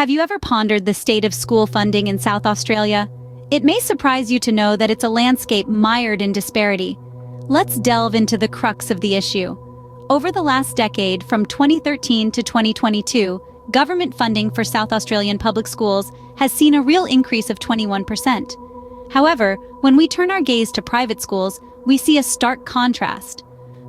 Have you ever pondered the state of school funding in South Australia? It may surprise you to know that it's a landscape mired in disparity. Let's delve into the crux of the issue. Over the last decade, from 2013 to 2022, government funding for South Australian public schools has seen a real increase of 21%. However, when we turn our gaze to private schools, we see a stark contrast.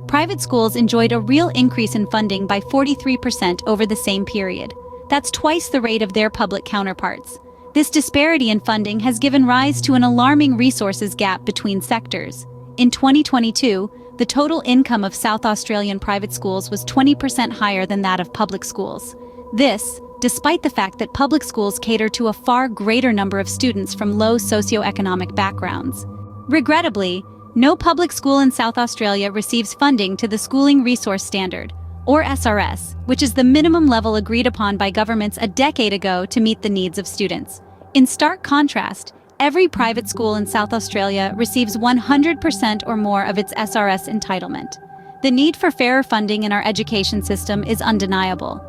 Private schools enjoyed a real increase in funding by 43% over the same period. That's twice the rate of their public counterparts. This disparity in funding has given rise to an alarming resources gap between sectors. In 2022, the total income of South Australian private schools was 20% higher than that of public schools. This, despite the fact that public schools cater to a far greater number of students from low socioeconomic backgrounds. Regrettably, no public school in South Australia receives funding to the Schooling Resource Standard, or SRS, which is the minimum level agreed upon by governments a decade ago to meet the needs of students. In stark contrast, every private school in South Australia receives 100% or more of its SRS entitlement. The need for fairer funding in our education system is undeniable.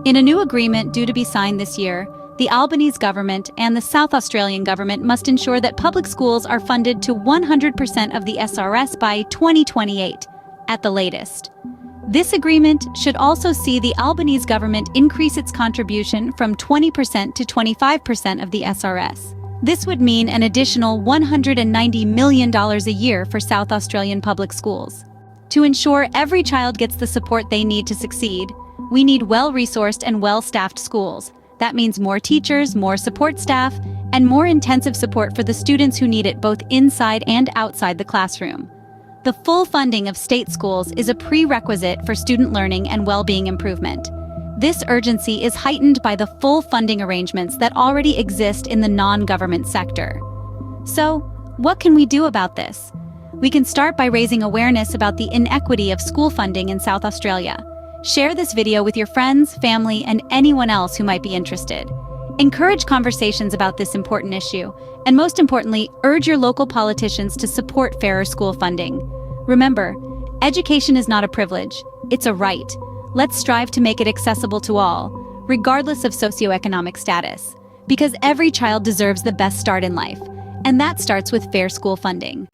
In a new agreement due to be signed this year, the Albanese government and the South Australian government must ensure that public schools are funded to 100% of the SRS by 2028, at the latest. This agreement should also see the Albanese government increase its contribution from 20% to 25% of the SRS. This would mean an additional $190 million a year for South Australian public schools. To ensure every child gets the support they need to succeed, we need well-resourced and well-staffed schools. That means more teachers, more support staff, and more intensive support for the students who need it both inside and outside the classroom. The full funding of state schools is a prerequisite for student learning and well-being improvement. This urgency is heightened by the full funding arrangements that already exist in the non-government sector. So, what can we do about this? We can start by raising awareness about the inequity of school funding in South Australia. Share this video with your friends, family, and anyone else who might be interested. Encourage conversations about this important issue, and most importantly, urge your local politicians to support fairer school funding. Remember, education is not a privilege, it's a right. Let's strive to make it accessible to all, regardless of socioeconomic status, because every child deserves the best start in life, and that starts with fair school funding.